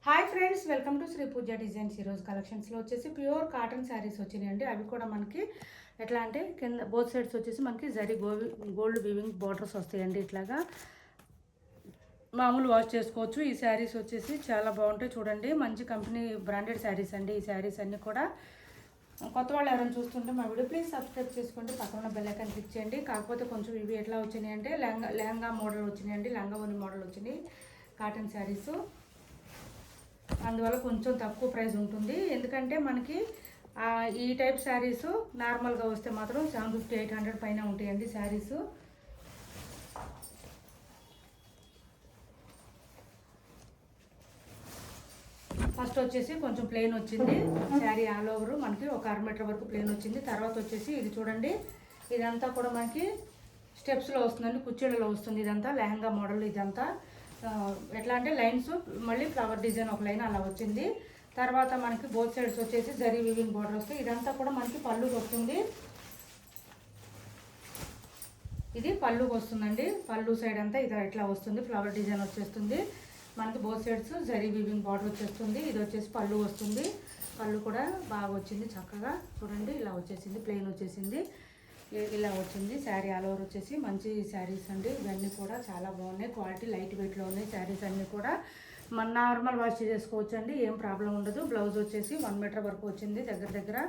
Hi friends, welcome to Shri Pooja designs. ఈరోజు కలెక్షన్స్లో వచ్చేసి ప్యూర్ కాటన్ శారీస్ వచ్చినాయండి. అవి కూడా మనకి ఎట్లా అంటే కింద బోత్ సైడ్స్ వచ్చేసి మనకి జరీ గోల్డ్ వీవింగ్ బార్డర్స్ వస్తాయండి. ఇట్లాగా మామూలు వాష్ చేసుకోవచ్చు. ఈ శారీస్ వచ్చేసి చాలా బాగుంటాయి. చూడండి, మంచి కంపెనీ బ్రాండెడ్ శారీస్ అండి. ఈ శారీస్ అన్నీ కూడా కొత్త వాళ్ళు ఎవరైనా చూస్తుంటే మా వీడియో ప్లీజ్ సబ్స్క్రైబ్ చేసుకోండి, పక్కన బెల్ ఐకాన్ క్లిక్ చేయండి. కాకపోతే కొంచెం ఇవి ఎట్లా వచ్చినాయి అంటే లెహంగా మోడల్ వచ్చినాయండి, లంగా ఓని మోడల్ వచ్చినాయి కాటన్ శారీస్. అందువల్ల కొంచెం తక్కువ ప్రైస్ ఉంటుంది. ఎందుకంటే మనకి ఈ టైప్ శారీస్ నార్మల్గా వస్తే మాత్రం 750-800 పైన ఉంటాయండి శారీస్. ఫస్ట్ వచ్చేసి కొంచెం ప్లెయిన్ వచ్చింది శారీ, ఆల్ ఓవర్ మనకి ఒక 1/2 మీటర్ వరకు ప్లెయిన్ వచ్చింది. తర్వాత వచ్చేసి ఇది చూడండి, ఇదంతా కూడా మనకి స్టెప్స్లో వస్తుందండి, కుర్చీలలో వస్తుంది. ఇదంతా లెహంగా మోడల్. ఇదంతా ఎట్లా అంటే లైన్స్, మళ్ళీ ఫ్లవర్ డిజైన్ ఒక లైన్ అలా వచ్చింది. తర్వాత మనకి బోత్ సైడ్స్ వచ్చేసి జరీ వీవింగ్ బార్డర్ వస్తాయి. ఇదంతా కూడా మనకి పళ్ళుకి వస్తుంది. ఇది పళ్ళుకి వస్తుందండి. పళ్ళు సైడ్ అంతా ఇది ఇట్లా వస్తుంది, ఫ్లవర్ డిజైన్ వచ్చేస్తుంది. మనకి both sides zari weaving border వచ్చేస్తుంది. ఇది వచ్చేసి పళ్ళు వస్తుంది. పళ్ళు కూడా బాగా వచ్చింది చక్కగా. చూడండి, ఇలా వచ్చేసింది, ప్లెయిన్ వచ్చేసింది, ఇలా వచ్చింది. శారీ ఆల్ ఓవర్ వచ్చేసి మంచి శారీస్ అండి. ఇవన్నీ కూడా చాలా బాగున్నాయి. క్వాలిటీ లైట్ వెయిట్లో ఉన్నాయి శారీస్ అన్నీ కూడా. మన నార్మల్ వాష్ చేసుకోవచ్చు అండి, ఏం ప్రాబ్లం ఉండదు. బ్లౌజ్ వచ్చేసి 1 మీటర్ వరకు వచ్చింది దగ్గర.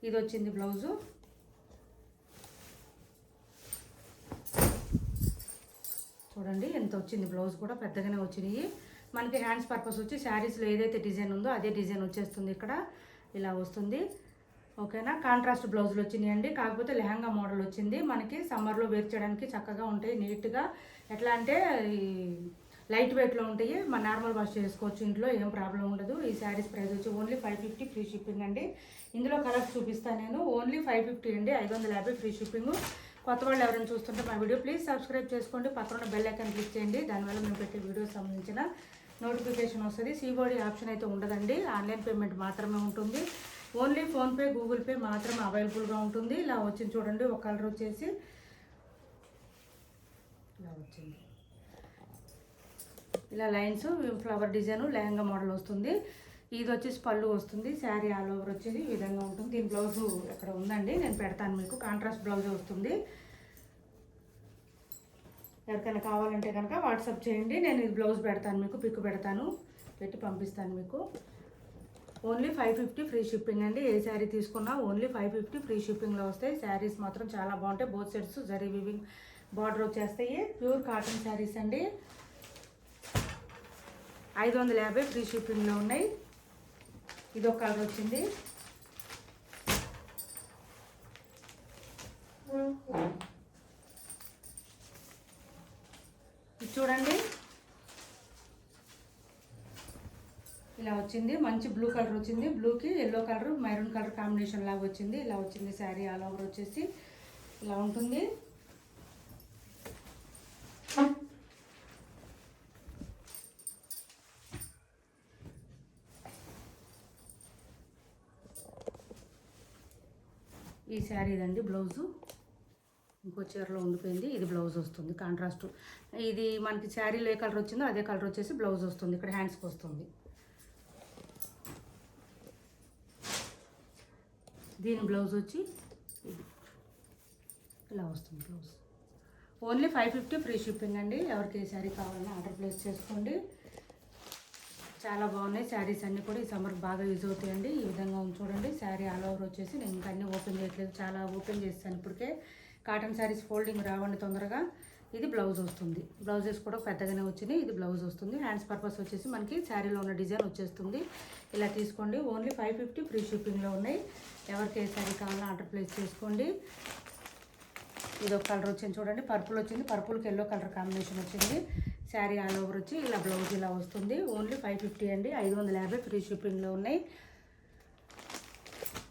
ఇది వచ్చింది బ్లౌజు. చూడండి ఎంత వచ్చింది. బ్లౌజ్ కూడా పెద్దగానే వచ్చినాయి. మనకి హ్యాండ్స్ పర్పస్ వచ్చి శారీస్లో ఏదైతే డిజైన్ ఉందో అదే డిజైన్ వచ్చేస్తుంది. ఇక్కడ ఇలా వస్తుంది. ఓకేనా. కాంట్రాస్ట్ బ్లౌజులు వచ్చినాయండి. కాకపోతే లెహంగా మోడల్ వచ్చింది. మనకి సమ్మర్లో వేర్ చేయడానికి చక్కగా ఉంటాయి, నీట్గా. ఎట్లా అంటే ఈ లైట్ వెయిట్లో ఉంటాయి. మన నార్మల్ వాష్ చేసుకోవచ్చు ఇంట్లో, ఏం ప్రాబ్లం ఉండదు. ఈ శారీస్ ప్రైస్ వచ్చి ఓన్లీ 550 ఫ్రీ షిప్పింగ్ అండి. ఇందులో కలర్స్ చూపిస్తాను నేను. ఓన్లీ 550 అండి, 550 ఫ్రీ షిప్పింగ్. కొత్త వాళ్ళు ఎవరైనా చూస్తుంటే మా వీడియో ప్లీజ్ సబ్స్క్రైబ్ చేసుకోండి, పక్కన బెల్ ఐకాన్ క్లిక్ చేయండి. దానివల్ల మేము పెట్టే వీడియోస్ సంబంధించిన నోటిఫికేషన్ వస్తుంది. సిఓడి ఆప్షన్ అయితే ఉండదండి, ఆన్లైన్ పేమెంట్ మాత్రమే ఉంటుంది. ఓన్లీ ఫోన్పే, గూగుల్ పే మాత్రమే అవైలబుల్గా ఉంటుంది. ఇలా వచ్చింది చూడండి, ఒక కలర్ వచ్చేసి ఇలా వచ్చింది, ఇలా lines flower design lehenga model వస్తుంది. ఇది వచ్చేసి పళ్ళు వస్తుంది. శారీ ఆల్ ఓవర్ వచ్చేసి ఈ విధంగా ఉంటుంది. దీని బ్లౌజు ఎక్కడ ఉందండి, నేను పెడతాను మీకు. కాంట్రాస్ట్ బ్లౌజ్ వస్తుంది. ఎవరికైనా కావాలంటే కనుక వాట్సాప్ చేయండి, నేను ఇది బ్లౌజ్ పెడతాను మీకు, పిక్ పెడతాను, పెట్టి పంపిస్తాను మీకు. ఓన్లీ 550 ఫ్రీ షిప్పింగ్ అండి. ఏ శారీ తీసుకున్నా ఓన్లీ 550 ఫ్రీ షిప్పింగ్లో వస్తాయి. శారీస్ మాత్రం చాలా బాగుంటాయి. Both sets zari weaving border వచ్చేస్తాయి. ప్యూర్ కాటన్ శారీస్ అండి. 550 ఫ్రీ షిప్పింగ్లో ఉన్నాయి. ఇది ఒక కలర్ వచ్చింది. ఇది చూడండి, ఇలా వచ్చింది. మంచి బ్లూ కలర్ వచ్చింది. బ్లూకి yellow colour, maroon colour combination లాగా వచ్చింది. ఇలా వచ్చింది శారీ ఆల్ ఓవర్ వచ్చేసి ఇలా ఉంటుంది. ఈ శారీ ఇదండి బ్లౌజు. ఇంకో చీరలో ఉండిపోయింది. ఇది బ్లౌజ్ వస్తుంది కాంట్రాస్ట్. ఇది మనకి శారీలో ఏ కలర్ వచ్చిందో అదే కలర్ వచ్చేసి బ్లౌజ్ వస్తుంది. ఇక్కడ హ్యాండ్స్కి వస్తుంది. దీని బ్లౌజ్ వచ్చి ఇది ఇలా వస్తుంది బ్లౌజ్. ఓన్లీ 550 ఫ్రీ షిప్పింగ్ అండి. ఎవరికి ఏ శారీ కావాలన్నా ఆర్డర్ ప్లేస్ చేసుకోండి. చాలా బాగున్నాయి శారీస్ అన్నీ కూడా. ఈ సమ్మర్కి బాగా యూజ్ అవుతాయండి. ఈ విధంగా ఉంది చూడండి. శారీ ఆల్ ఓవర్ వచ్చేసి నేను ఇంకా అన్నీ ఓపెన్ చేయట్లేదు, చాలా ఓపెన్ చేస్తాను ఇప్పటికే. కాటన్ శారీస్ ఫోల్డింగ్ రావండి తొందరగా. ఇది బ్లౌజ్ వస్తుంది. బ్లౌజెస్ కూడా పెద్దగానే వచ్చినాయి. ఇది బ్లౌజ్ వస్తుంది. హ్యాండ్స్ పర్పస్ వచ్చేసి మనకి శారీలో ఉన్న డిజైన్ వచ్చేస్తుంది. ఇలా తీసుకోండి. ఓన్లీ 550 ఫ్రీ షిప్పింగ్లో ఉన్నాయి. ఎవరికి ఏ శారీ కావాలన్నా ఆర్డర్ ప్లేస్ చేసుకోండి. ఇది ఒక కలర్ వచ్చింది చూడండి, పర్పుల్ వచ్చింది. పర్పుల్కి ఎల్లో కలర్ కాంబినేషన్ వచ్చింది. శారీ ఆల్ ఓవర్ వచ్చి ఇలా బ్లౌజ్ ఇలా వస్తుంది. ఓన్లీ 550 అండి, 550 ఫ్రీ షిప్పింగ్లో ఉన్నాయి.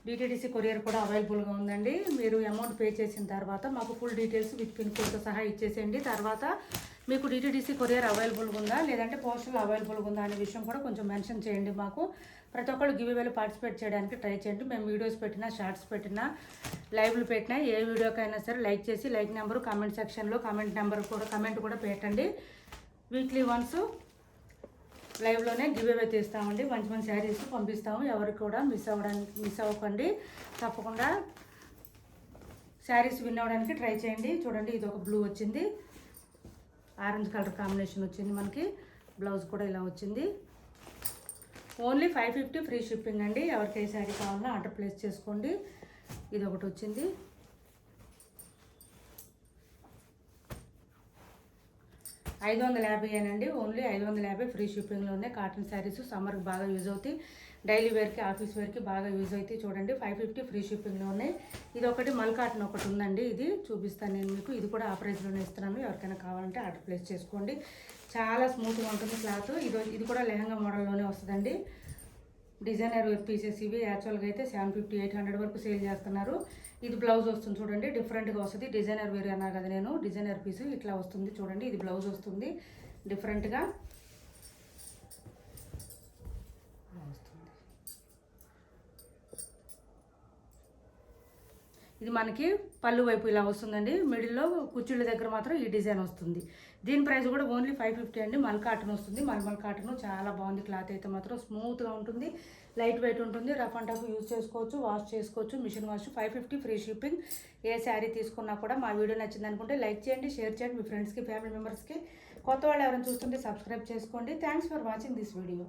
డిటీడీసీ కొరియర్ కూడా అవైలబుల్గా ఉందండి. మీరు అమౌంట్ పే చేసిన తర్వాత మాకు ఫుల్ డీటెయిల్స్ విత్ పిన్ కోడ్తో సహా ఇచ్చేసేయండి. తర్వాత మీకు డిటీడీసీ కొరియర్ అవైలబుల్గా ఉందా లేదంటే పోస్టల్ అవైలబుల్గా ఉందా అనే విషయం కూడా కొంచెం మెన్షన్ చేయండి మాకు. ప్రతి ఒక్కళ్ళు గివ్ అవేలో పార్టిసిపేట్ చేయడానికి ట్రై చేయండి. మేము వీడియోస్ పెట్టినా, షార్ట్స్ పెట్టినా, లైవ్లు పెట్టినా, ఏ వీడియోకైనా సరే లైక్ చేసి లైక్ నెంబరు కామెంట్ సెక్షన్లో కామెంట్ నెంబర్ కూడా కమెంట్ కూడా పెట్టండి. వీక్లీ వన్స్ లైవ్లోనే గివ్ అవే తీస్తామండి. మంచి మంచి శారీస్ పంపిస్తాము. ఎవరికి కూడా మిస్ అవ్వకండి. తప్పకుండా శారీస్ విన్ అవ్వడానికి ట్రై చేయండి. చూడండి, ఇది ఒక బ్లూ వచ్చింది, ఆరెంజ్ కలర్ కాంబినేషన్ వచ్చింది. మనకి బ్లౌజ్ కూడా ఇలా వచ్చింది. ఓన్లీ 550 ఫ్రీ షిప్పింగ్ అండి. ఎవరికి ఏ శారీ కావాలన్నా ఆర్డర్ ప్లేస్ చేసుకోండి. ఇది ఒకటి వచ్చింది. $550 ఓన్లీ 550 ఫ్రీ షిప్పింగ్లో ఉన్నాయి. కాటన్ శారీస్ సమ్మర్కి బాగా యూజ్ అవుతాయి. డైలీ వేర్కి, ఆఫీస్ వేర్కి బాగా యూజ్ అవుతాయి. చూడండి, 550 ఫ్రీ షిప్పింగ్లో ఉన్నాయి. ఇది ఒకటి మల్ కాటన్ ఒకటి ఉందండి. ఇది చూపిస్తాను నేను మీకు. ఇది కూడా ఆ ప్రైస్లోనే ఇస్తున్నాను. ఎవరికైనా కావాలంటే ఆర్డర్ ప్లేస్ చేసుకోండి. చాలా స్మూత్గా ఉంటుంది క్లాత్. ఇది కూడా లెహంగా మోడల్లోనే వస్తుందండి. డిజైనర్ వేర్ పీసెస్ ఇవి. యాక్చువల్గా అయితే 750, 800 వరకు సేల్ చేస్తున్నారు. ఇది బ్లౌజ్ వస్తుంది చూడండి, డిఫరెంట్గా వస్తుంది. డిజైనర్ వేర్ అన్నా కదా నేను, డిజైనర్ పీసు ఇట్లా వస్తుంది చూడండి. ఇది బ్లౌజ్ వస్తుంది డిఫరెంట్గా వస్తుంది. ఇది మనకి పళ్ళు వైపు ఇలా వస్తుందండి. మిడిల్లో కుచ్చుళ్ళ దగ్గర మాత్రం ఈ డిజైన్ వస్తుంది. దీని ప్రైస్ కూడా ఓన్లీ 550 అండి. మల్ కాటన్ వస్తుంది. మల్మల్ కాటన్ చాలా బాగుంది. క్లాత్ అయితే మాత్రం స్మూత్గా ఉంటుంది, లైట్ వెయిట్ ఉంటుంది. రఫ్ అండ్ టఫ్ యూజ్ చేసుకోవచ్చు, వాష్ చేసుకోవచ్చు, మిషన్ వాష్. 550 free shipping. ఏ శారీ తీసుకున్నా కూడా మా వీడియో నచ్చింది అనుకుంటే లైక్ చేయండి, షేర్ చేయండి మీ ఫ్రెండ్స్కి, ఫ్యామిలీ మెంబర్స్కి. కొత్త వాళ్ళు ఎవరైనా చూస్తుంటే సబ్స్క్రైబ్ చేసుకోండి. Thanks for watching this video.